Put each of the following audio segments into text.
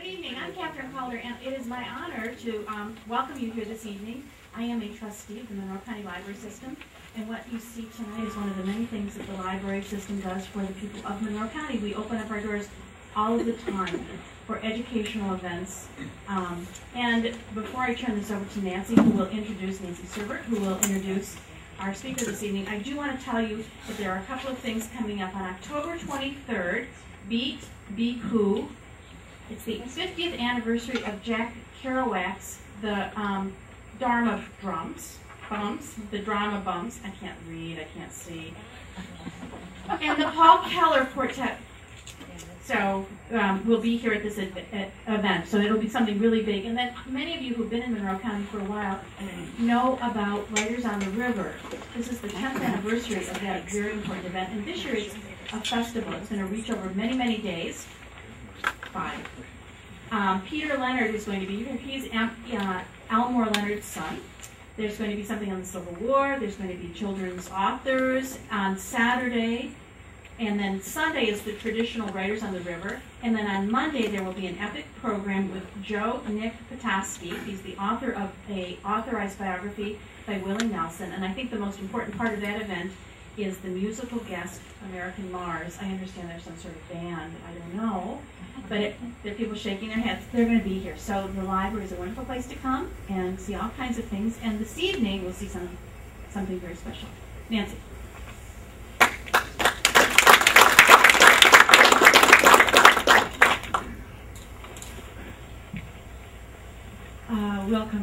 evening. I'm Catherine Calder, and it is my honor to welcome you here this evening. I am a trustee of the Monroe County Library System, and what you see tonight is one of the many things that the library system does for the people of Monroe County. We open up our doors all of the time for educational events. And before I turn this over to Nancy, Nancy Serbert, who will introduce our speaker this evening, I do want to tell you that there are a couple of things coming up on October 23rd. Beat, Be Cool. It's the 50th anniversary of Jack Kerouac's The Dharma Bums. The Drama Bums. I can't read, I can't see. And the Paul Keller Quartet. So we'll be here at this event. So it'll be something really big. And then many of you who've been in Monroe County for a while know about Writers on the River. This is the 10th anniversary of that very important event. And this year it's a festival. It's going to reach over many, many days. 5. Peter Leonard is going to be here. He's Elmore Leonard's son. There's going to be something on the Civil War. There's going to be children's authors on Saturday. And then Sunday is the traditional Writers on the River. And then on Monday there will be an epic program with Joe Nick Petoskey. He's the author of a authorized biography by Willie Nelson. And I think the most important part of that event is the musical guest, American Mars. I understand there's some sort of band, I don't know. But there are people shaking their heads. They're going to be here. So the library is a wonderful place to come and see all kinds of things. And this evening we'll see something very special. Nancy.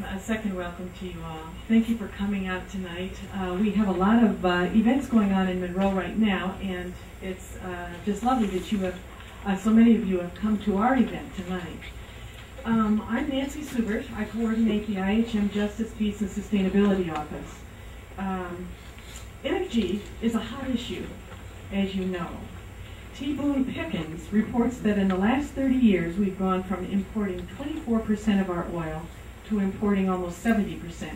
A second welcome to you all. Thank you for coming out tonight. We have a lot of events going on in Monroe right now, and it's just lovely that you have, so many of you have come to our event tonight. I'm Nancy Serbert. I coordinate the IHM Justice, Peace, and Sustainability Office. Energy is a hot issue, as you know. T. Boone Pickens reports that in the last 30 years we've gone from importing 24% of our oil to importing almost 70%.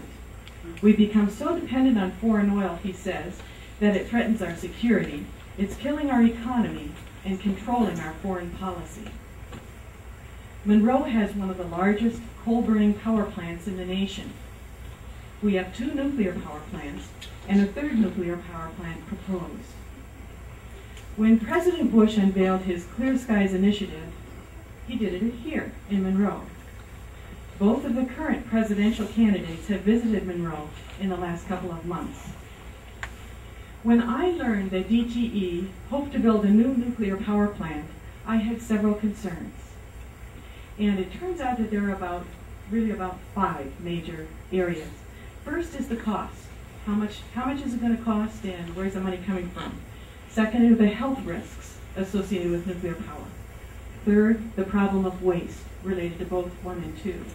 We've become so dependent on foreign oil, he says, that it threatens our security. It's killing our economy and controlling our foreign policy. Monroe has one of the largest coal-burning power plants in the nation. We have 2 nuclear power plants and a 3rd nuclear power plant proposed. When President Bush unveiled his Clear Skies Initiative, he did it here in Monroe. Both of the current presidential candidates have visited Monroe in the last couple of months. When I learned that DTE hoped to build a new nuclear power plant, I had several concerns. And it turns out that there are really about 5 major areas. First is the cost. How much is it going to cost, and where's the money coming from? Second are the health risks associated with nuclear power. Third, the problem of waste related to both 1 and 2.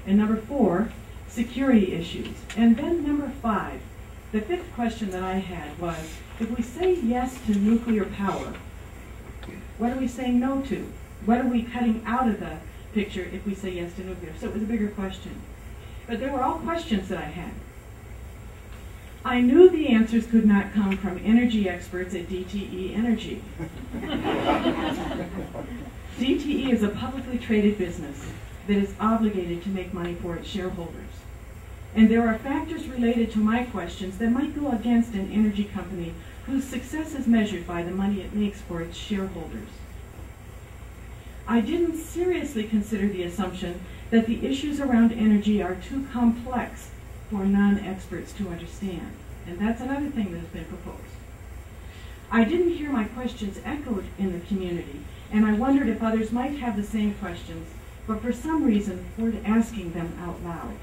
And number 4, security issues. And then number 5, the 5th question that I had was, if we say yes to nuclear power, what are we saying no to? What are we cutting out of the picture if we say yes to nuclear? So it was a bigger question. But they were all questions that I had. I knew the answers could not come from energy experts at DTE Energy. DTE is a publicly traded business that is obligated to make money for its shareholders. And there are factors related to my questions that might go against an energy company whose success is measured by the money it makes for its shareholders. I didn't seriously consider the assumption that the issues around energy are too complex for non-experts to understand. And that's another thing that has been proposed. I didn't hear my questions echoed in the community, and I wondered if others might have the same questions, but for some reason weren't asking them out loud.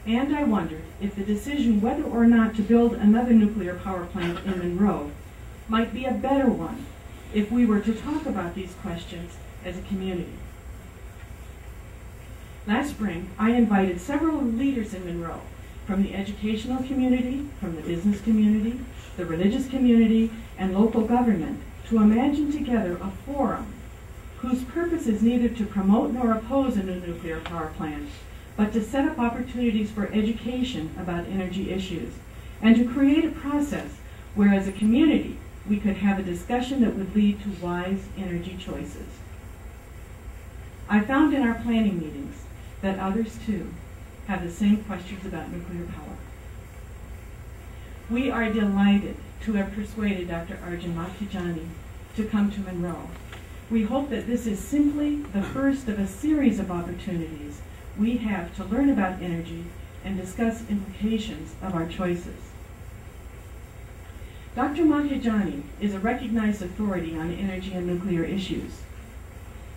And I wondered if the decision whether or not to build another nuclear power plant in Monroe might be a better one if we were to talk about these questions as a community. Last spring, I invited several leaders in Monroe, from the educational community, from the business community, the religious community, and local government, to imagine together a forum whose purpose is neither to promote nor oppose a new nuclear power plant, but to set up opportunities for education about energy issues, and to create a process where, as a community, we could have a discussion that would lead to wise energy choices. I found in our planning meetings that others too have the same questions about nuclear power. We are delighted to have persuaded Dr. Arjun Makhijani to come to Monroe. We hope that this is simply the first of a series of opportunities we have to learn about energy and discuss implications of our choices. Dr. Makhijani is a recognized authority on energy and nuclear issues.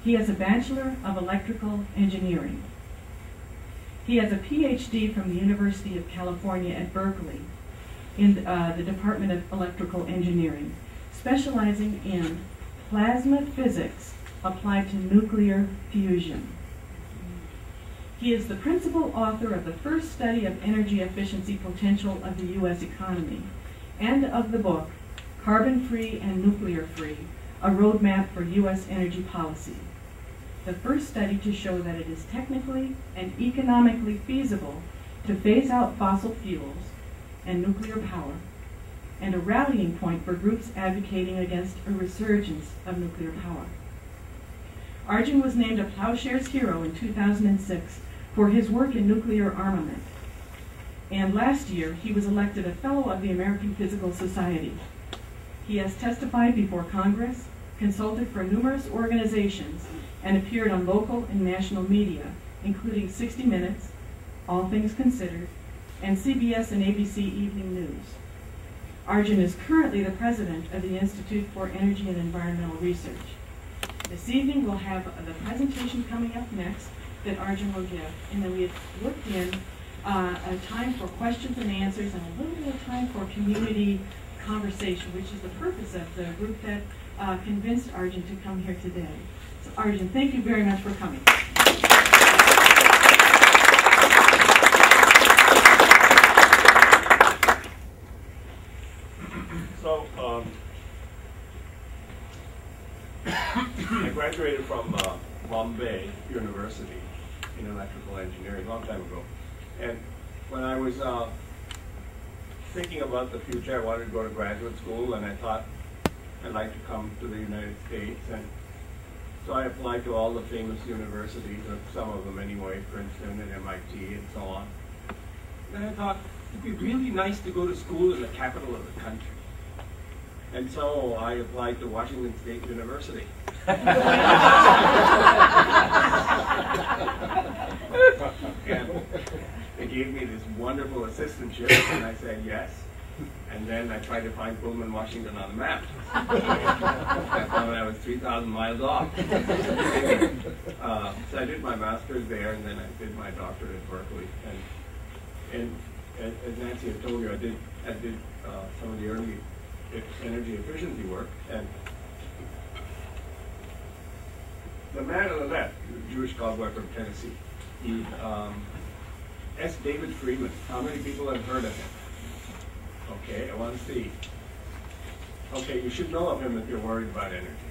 He has a Bachelor of Electrical Engineering. He has a PhD from the University of California at Berkeley in the Department of Electrical Engineering, specializing in plasma physics applied to nuclear fusion. He is the principal author of the first study of energy efficiency potential of the U.S. economy and of the book, Carbon-Free and Nuclear-Free, a Roadmap for U.S. Energy Policy, the first study to show that it is technically and economically feasible to phase out fossil fuels and nuclear power, and a rallying point for groups advocating against a resurgence of nuclear power. Arjun was named a Plowshares Hero in 2006 for his work in nuclear armament. And last year, he was elected a Fellow of the American Physical Society. He has testified before Congress, consulted for numerous organizations, and appeared on local and national media, including 60 Minutes, All Things Considered, and CBS and ABC Evening News. Arjun is currently the president of the Institute for Energy and Environmental Research. This evening we'll have the presentation coming up next that Arjun will give, and then we have worked in a time for questions and answers and a little bit of time for community conversation, which is the purpose of the group that convinced Arjun to come here today. So Arjun, thank you very much for coming. So, I graduated from Bombay University in electrical engineering a long time ago. And when I was thinking about the future, I wanted to go to graduate school, and I thought I'd like to come to the United States. And so I applied to all the famous universities, or some of them anyway, Princeton and MIT and so on. And I thought it'd be really nice to go to school in the capital of the country. And so I applied to Washington State University. And they gave me this wonderful assistantship, and I said yes. And then I tried to find Pullman, Washington on the map. I found I was 3,000 miles off. So I did my master's there, and then I did my doctorate at Berkeley. And as Nancy had told you, I did some of the early energy efficiency work. And the man on the left, a Jewish cowboy from Tennessee, he S. David Friedman. How many people have heard of him? Okay, I want to see. Okay, you should know of him if you're worried about energy.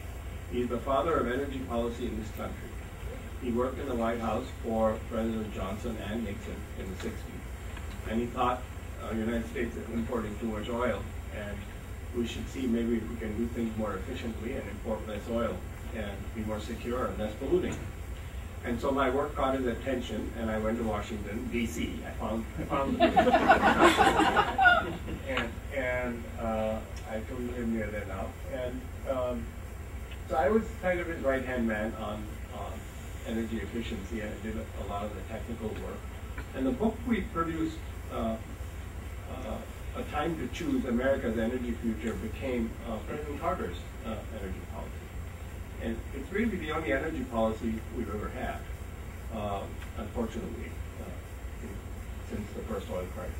He's the father of energy policy in this country. He worked in the White House for President Johnson and Nixon in the 60s. And he thought the United States is importing too much oil, and we should see maybe if we can do things more efficiently and import less oil and be more secure and less polluting. And so my work caught his attention, and I went to Washington, D.C. I found and I told him near there now. And so I was kind of his right-hand man on energy efficiency, and I did a lot of the technical work. And the book we produced, A Time to Choose America's Energy Future, became President Carter's energy policy. And it's really the only energy policy we've ever had, unfortunately, since the first oil crisis.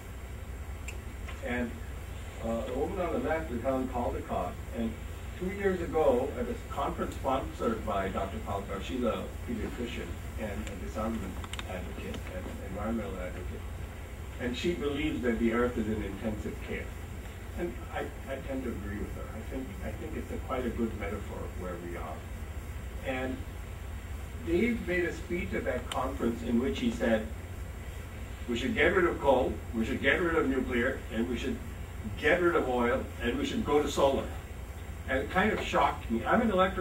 And the woman on the left is Helen Caldicott. And 2 years ago, at a conference sponsored by Dr. Caldicott, she's a pediatrician and a disarmament advocate and an environmental advocate. And she believes that the Earth is in intensive care. And I tend to agree with her. I think it's quite a good metaphor of where we are. And Dave made a speech at that conference in which he said, we should get rid of coal, we should get rid of nuclear, and we should get rid of oil, and we should go to solar. And it kind of shocked me. I'm an electrical